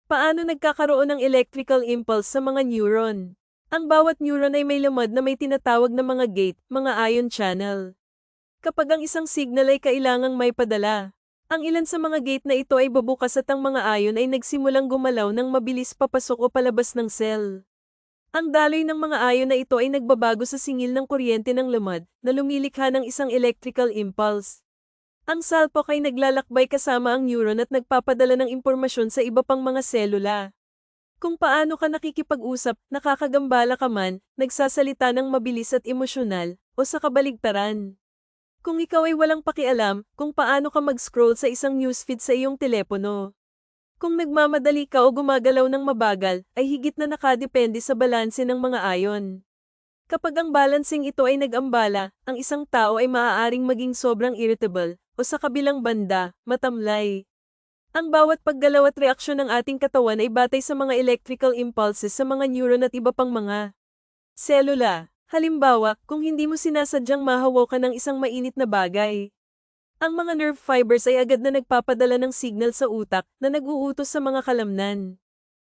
Paano nagkakaroon ng electrical impulse sa mga neuron? Ang bawat neuron ay may lumad na may tinatawag na mga gate, mga ion channel. Kapag ang isang signal ay kailangang may padala, ang ilan sa mga gate na ito ay bubukas at ang mga ion ay nagsimulang gumalaw ng mabilis papasok o palabas ng cell. Ang daloy ng mga ion na ito ay nagbabago sa singil ng kuryente ng lumad na lumilikha ng isang electrical impulse. Ang salpok ay naglalakbay kasama ang neuron at nagpapadala ng impormasyon sa iba pang mga selula. Kung paano ka nakikipag-usap, nakakagambala ka man, nagsasalita ng mabilis at emosyonal, o sa kabaligtaran. Kung ikaw ay walang pakialam, kung paano ka mag-scroll sa isang newsfeed sa iyong telepono. Kung nagmamadali ka o gumagalaw ng mabagal, ay higit na nakadepende sa balanse ng mga ayon. Kapag ang balancing ito ay nag-ambala, ang isang tao ay maaaring maging sobrang irritable, o sa kabilang banda, matamlay. Ang bawat paggalaw at reaksyon ng ating katawan ay batay sa mga electrical impulses sa mga neuron at iba pang mga selula. Halimbawa, kung hindi mo sinasadyang mahawakan ng isang mainit na bagay, ang mga nerve fibers ay agad na nagpapadala ng signal sa utak na nag-uutos sa mga kalamnan.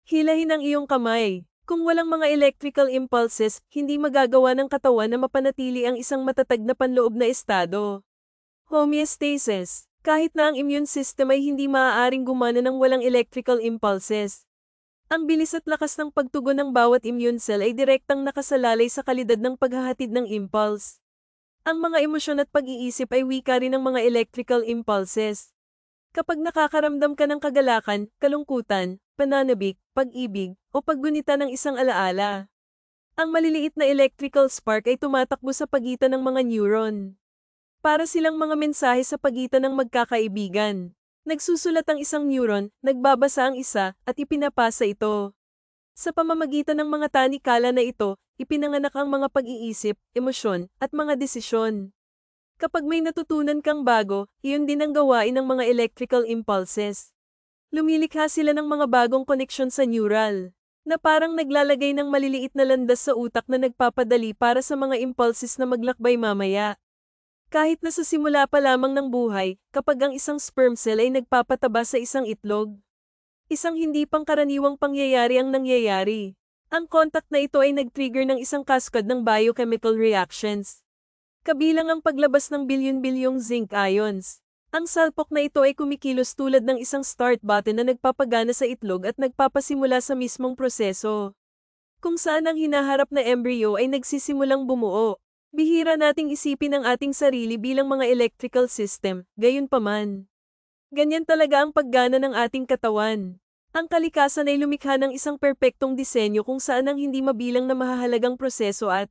Hilahin ang iyong kamay. Kung walang mga electrical impulses, hindi magagawa ng katawan na mapanatili ang isang matatag na panloob na estado. Homeostasis. Kahit na ang immune system ay hindi maaaring gumana ng walang electrical impulses. Ang bilis at lakas ng pagtugon ng bawat immune cell ay direktang nakasalalay sa kalidad ng paghahatid ng impulse. Ang mga emosyon at pag-iisip ay wika rin ng mga electrical impulses. Kapag nakakaramdam ka ng kagalakan, kalungkutan, pananabik, pag-ibig, o paggunita ng isang alaala, ang maliliit na electrical spark ay tumatakbo sa pagitan ng mga neuron. Para silang mga mensahe sa pagitan ng magkakaibigan. Nagsusulat ang isang neuron, nagbabasa ang isa, at ipinapasa ito. Sa pamamagitan ng mga tanikala na ito, ipinanganak ang mga pag-iisip, emosyon, at mga desisyon. Kapag may natutunan kang bago, iyon din ang gawain ng mga electrical impulses. Lumilikha sila ng mga bagong koneksyon sa neural, na parang naglalagay ng maliliit na landas sa utak na nagpapadali para sa mga impulses na maglakbay mamaya. Kahit na sa simula pa lamang ng buhay, kapag ang isang sperm cell ay nagpapataba sa isang itlog, isang hindi pangkaraniwang pangyayari ang nangyayari. Ang contact na ito ay nag-trigger ng isang cascade ng biochemical reactions. Kabilang ang paglabas ng bilyon-bilyong zinc ions. Ang salpok na ito ay kumikilos tulad ng isang start button na nagpapagana sa itlog at nagpapasimula sa mismong proseso. Kung saan ang hinaharap na embryo ay nagsisimulang bumuo. Bihira nating isipin ang ating sarili bilang mga electrical system, gayunpaman. Ganyan talaga ang paggana ng ating katawan. Ang kalikasan ay lumikha ng isang perpektong disenyo kung saan ang hindi mabilang na mahahalagang proseso at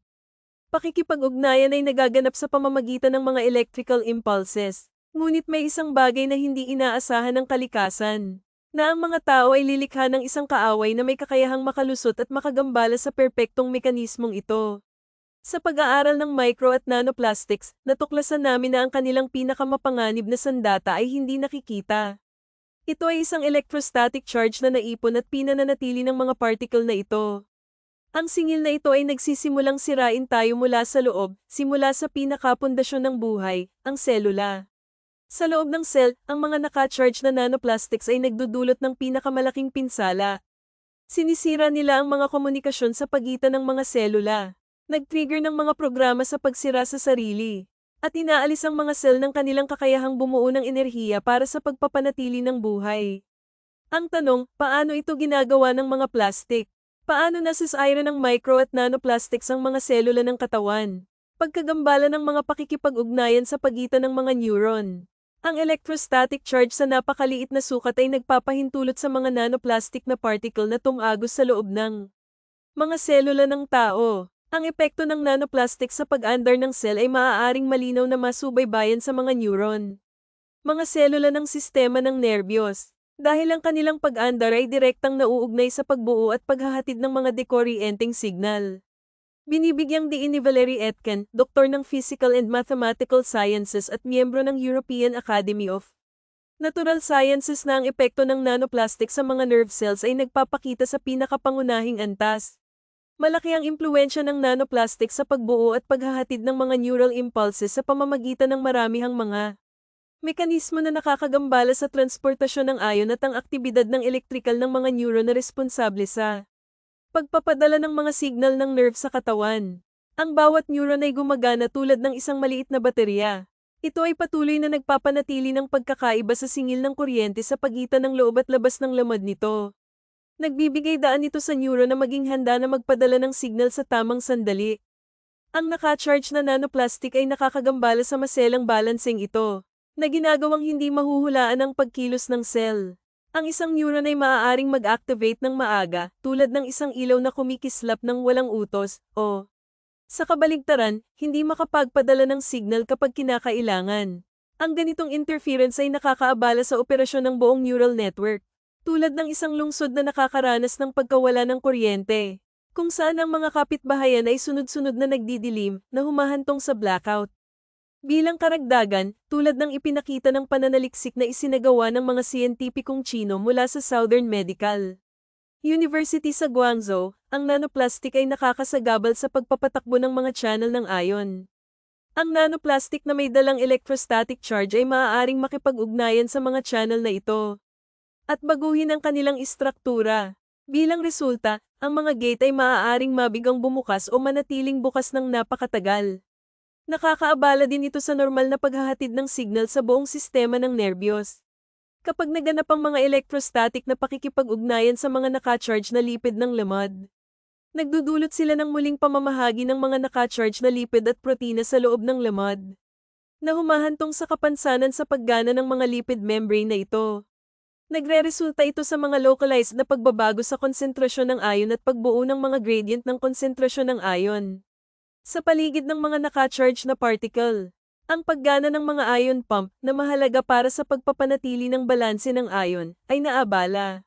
pakikipag-ugnayan ay nagaganap sa pamamagitan ng mga electrical impulses. Ngunit may isang bagay na hindi inaasahan ng kalikasan, na ang mga tao ay lilikha ng isang kaaway na may kakayahang makalusot at makagambala sa perpektong mekanismong ito. Sa pag-aaral ng micro at nanoplastics, natuklasan namin na ang kanilang pinakamapanganib na sandata ay hindi nakikita. Ito ay isang electrostatic charge na naipon at pinananatili ng mga particle na ito. Ang singil na ito ay nagsisimulang sirain tayo mula sa loob, simula sa pinakapundasyon ng buhay, ang selula. Sa loob ng cell, ang mga naka-charge na nanoplastics ay nagdudulot ng pinakamalaking pinsala. Sinisira nila ang mga komunikasyon sa pagitan ng mga selula. Nag-trigger ng mga programa sa pagsira sa sarili, at inaalis ang mga cell ng kanilang kakayahang bumuo ng enerhiya para sa pagpapanatili ng buhay. Ang tanong, paano ito ginagawa ng mga plastic? Paano nasisira ng micro at nanoplastics ang mga selula ng katawan? Pagkagambala ng mga pakikipag-ugnayan sa pagitan ng mga neuron. Ang electrostatic charge sa napakaliit na sukat ay nagpapahintulot sa mga nanoplastic na particle na tumagos sa loob ng mga selula ng tao. Ang epekto ng nanoplastic sa pag-andar ng cell ay maaaring malinaw na masubaybayan sa mga neuron. Mga selula ng sistema ng nerbiyos. Dahil ang kanilang pag-andar ay direktang nauugnay sa pagbuo at paghahatid ng mga decorrienting signal. Binibigyang diin ni Valery Etken, doktor ng Physical and Mathematical Sciences at miyembro ng European Academy of Natural Sciences na ang epekto ng nanoplastic sa mga nerve cells ay nagpapakita sa pinakapangunahing antas. Malaki ang impluwensya ng nanoplastic sa pagbuo at paghahatid ng mga neural impulses sa pamamagitan ng maramihang mga Mekanismo na nakakagambala sa transportasyon ng ayon at ang aktibidad ng elektrikal ng mga neuron na responsable sa pagpapadala ng mga signal ng nerve sa katawan. Ang bawat neuron ay gumagana tulad ng isang maliit na baterya. Ito ay patuloy na nagpapanatili ng pagkakaiba sa singil ng kuryente sa pagitan ng loob at labas ng lamad nito. Nagbibigay daan ito sa neuron na maging handa na magpadala ng signal sa tamang sandali. Ang naka-charge na nanoplastic ay nakakagambala sa maselang balancing ito, na ginagawang hindi mahuhulaan ang pagkilos ng cell. Ang isang neuron ay maaaring mag-activate ng maaga, tulad ng isang ilaw na kumikislap ng walang utos, o sa kabaligtaran, hindi makapagpadala ng signal kapag kinakailangan. Ang ganitong interference ay nakakaabala sa operasyon ng buong neural network, tulad ng isang lungsod na nakakaranas ng pagkawala ng kuryente, kung saan ang mga kapitbahayan ay sunod-sunod na nagdidilim, na humahantong sa blackout. Bilang karagdagan, tulad ng ipinakita ng pananaliksik na isinagawa ng mga siyentipikong Tsino mula sa Southern Medical University sa Guangzhou, ang nanoplastic ay nakakasagabal sa pagpapatakbo ng mga channel ng ayon. Ang nanoplastic na may dalang electrostatic charge ay maaaring makipag-ugnayan sa mga channel na ito at baguhin ang kanilang istruktura. Bilang resulta, ang mga gate ay maaaring mabigang bumukas o manatiling bukas ng napakatagal. Nakakaabala din ito sa normal na paghahatid ng signal sa buong sistema ng nerbiyos. Kapag naganap ang mga electrostatic na pakikipag-ugnayan sa mga naka-charge na lipid ng lamad, nagdudulot sila ng muling pamamahagi ng mga naka-charge na lipid at protina sa loob ng lamad, na humahantong sa kapansanan sa paggana ng mga lipid membrane na ito. Nagre-resulta ito sa mga localized na pagbabago sa konsentrasyon ng ayon at pagbuo ng mga gradient ng konsentrasyon ng ayon sa paligid ng mga naka-charge na particle. Ang paggana ng mga ion pump na mahalaga para sa pagpapanatili ng balanse ng ayon ay naabala.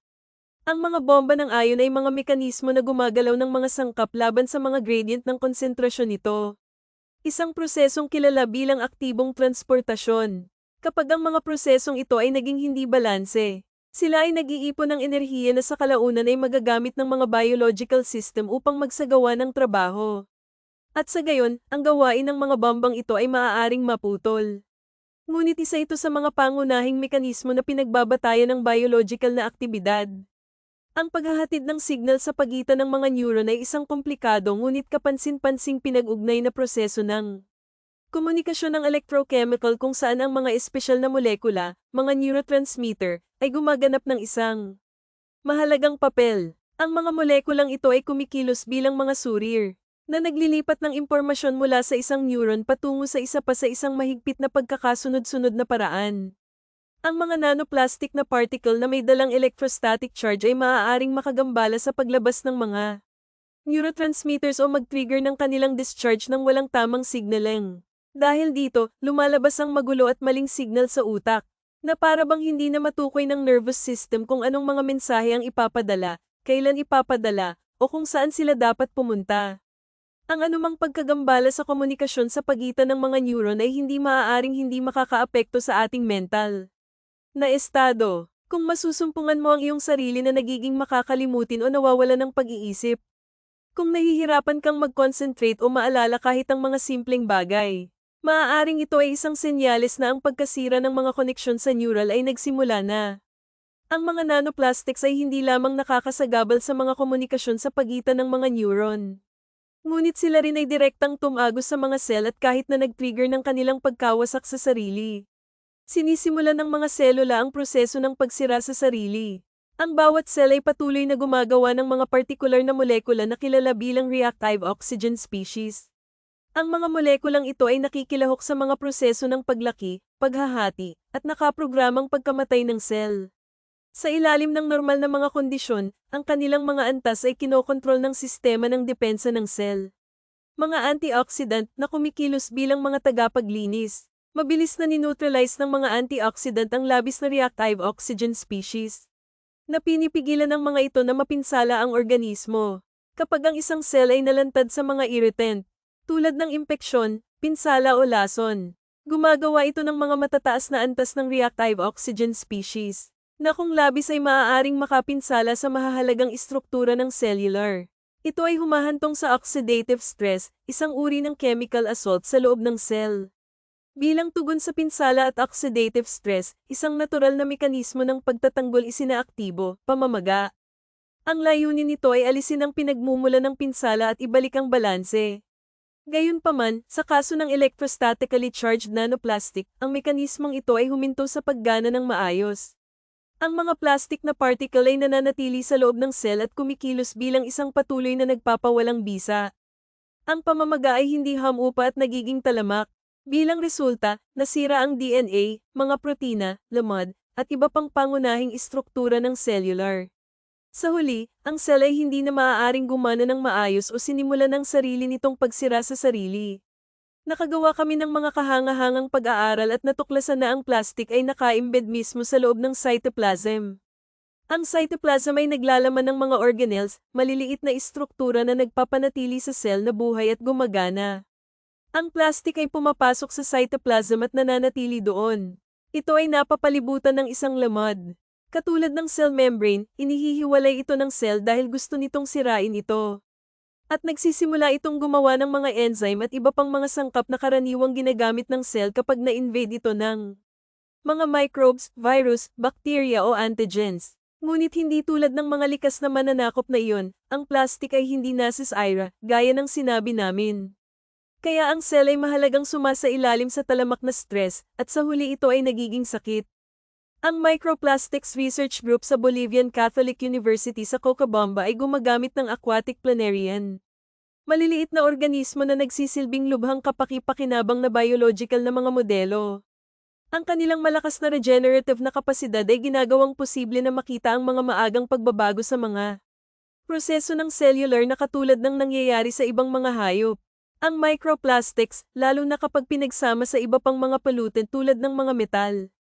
Ang mga bomba ng ayon ay mga mekanismo na gumagalaw ng mga sangkap laban sa mga gradient ng konsentrasyon nito. Isang prosesong kilala bilang aktibong transportasyon. Kapag ang mga prosesong ito ay naging hindi balanse, sila ay nag-iipon ng enerhiya na sa kalaunan ay magagamit ng mga biological system upang magsagawa ng trabaho. At sa gayon, ang gawain ng mga bombang ito ay maaaring maputol. Ngunit isa ito sa mga pangunahing mekanismo na pinagbabatayan ng biological na aktibidad. Ang paghahatid ng signal sa pagitan ng mga neuron ay isang komplikado ngunit kapansin-pansing pinag-ugnay na proseso ng komunikasyon ng electrochemical kung saan ang mga espesyal na molekula, mga neurotransmitter, ay gumaganap ng isang mahalagang papel. Ang mga molekulang ito ay kumikilos bilang mga surir, na naglilipat ng impormasyon mula sa isang neuron patungo sa isa pa sa isang mahigpit na pagkakasunod-sunod na paraan. Ang mga nanoplastic na particle na may dalang electrostatic charge ay maaaring makagambala sa paglabas ng mga neurotransmitters o mag-trigger ng kanilang discharge ng walang tamang signaling. Dahil dito, lumalabas ang magulo at maling signal sa utak, na para bang hindi na matukoy ng nervous system kung anong mga mensahe ang ipapadala, kailan ipapadala, o kung saan sila dapat pumunta. Ang anumang pagkagambala sa komunikasyon sa pagitan ng mga neuron ay hindi maaaring hindi makakaapekto sa ating mental na estado. Kung masusumpungan mo ang iyong sarili na nagiging makakalimutin o nawawala ng pag-iisip. Kung nahihirapan kang mag-concentrate o maalala kahit ang mga simpleng bagay. Maaaring ito ay isang senyales na ang pagkasira ng mga koneksyon sa neural ay nagsimula na. Ang mga nanoplastics ay hindi lamang nakakasagabal sa mga komunikasyon sa pagitan ng mga neuron. Ngunit sila rin ay direktang tumagos sa mga cell at kahit na nag-trigger ng kanilang pagkawasak sa sarili. Sinisimula ng mga selula ang proseso ng pagsira sa sarili. Ang bawat cell ay patuloy na gumagawa ng mga partikular na molekula na kilala bilang reactive oxygen species. Ang mga molekulang ito ay nakikilahok sa mga proseso ng paglaki, paghahati, at nakaprogramang pagkamatay ng cell. Sa ilalim ng normal na mga kondisyon, ang kanilang mga antas ay kinokontrol ng sistema ng depensa ng cell. Mga antioxidant na kumikilos bilang mga tagapaglinis. Mabilis na nineutralize ng mga antioxidant ang labis na reactive oxygen species, na pinipigilan ng mga ito na mapinsala ang organismo. Kapag ang isang cell ay nalantad sa mga irritant, tulad ng impeksyon, pinsala o lason, gumagawa ito ng mga matataas na antas ng reactive oxygen species, na kung labis ay maaaring makapinsala sa mahahalagang istruktura ng cellular. Ito ay humahantong sa oxidative stress, isang uri ng chemical assault sa loob ng cell. Bilang tugon sa pinsala at oxidative stress, isang natural na mekanismo ng pagtatanggol isinaaktibo, pamamaga. Ang layunin nito ay alisin ang pinagmumula ng pinsala at ibalik ang balanse. Gayunpaman, sa kaso ng electrostatically charged nanoplastic, ang mekanismong ito ay huminto sa paggana ng maayos. Ang mga plastic na particle ay nananatili sa loob ng cell at kumikilos bilang isang patuloy na nagpapawalang bisa. Ang pamamaga ay hindi hamupa at nagiging talamak. Bilang resulta, nasira ang DNA, mga protina, lamad, at iba pang pangunahing istruktura ng cellular. Sa huli, ang cell ay hindi na maaaring gumana ng maayos o sinimula ng sarili nitong pagsira sa sarili. Nakagawa kami ng mga kahanga-hangang pag-aaral at natuklasan na ang plastic ay naka-embed mismo sa loob ng cytoplasm. Ang cytoplasm ay naglalaman ng mga organelles, maliliit na istruktura na nagpapanatili sa cell na buhay at gumagana. Ang plastic ay pumapasok sa cytoplasm at nananatili doon. Ito ay napapalibutan ng isang lamad. Katulad ng cell membrane, inihihiwalay ito ng cell dahil gusto nitong sirain ito. At nagsisimula itong gumawa ng mga enzyme at iba pang mga sangkap na karaniwang ginagamit ng cell kapag na-invade ito ng mga microbes, virus, bacteria o antigens. Ngunit hindi tulad ng mga likas na mananakop na iyon, ang plastic ay hindi nasisira, gaya ng sinabi namin. Kaya ang cell ay mahalagang sumasailalim sa talamak na stress, at sa huli ito ay nagiging sakit. Ang Microplastics Research Group sa Bolivian Catholic University sa Cochabamba ay gumagamit ng aquatic planarian. Maliliit na organismo na nagsisilbing lubhang kapaki-pakinabang na biological na mga modelo. Ang kanilang malakas na regenerative na kapasidad ay ginagawang posible na makita ang mga maagang pagbabago sa mga proseso ng cellular na katulad ng nangyayari sa ibang mga hayop. Ang microplastics, lalo na kapag pinagsama sa iba pang mga pollutant tulad ng mga metal,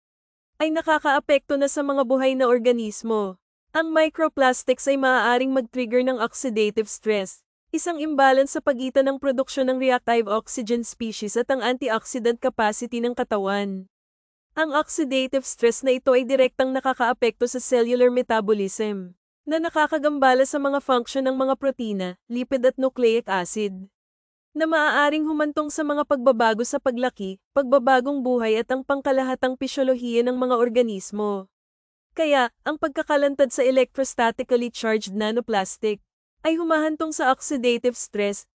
ay nakakaapekto na sa mga buhay na organismo. Ang microplastics ay maaaring mag-trigger ng oxidative stress, isang imbalance sa pagitan ng produksyon ng reactive oxygen species at ang antioxidant capacity ng katawan. Ang oxidative stress na ito ay direktang nakakaapekto sa cellular metabolism, na nakakagambala sa mga function ng mga protina, lipid at nucleic acid, na maaaring humantong sa mga pagbabago sa paglaki, pagbabagong buhay at ang pangkalahatang pisyolohiya ng mga organismo. Kaya, ang pagkakalantad sa electrostatically charged nanoplastic ay humahantong sa oxidative stress,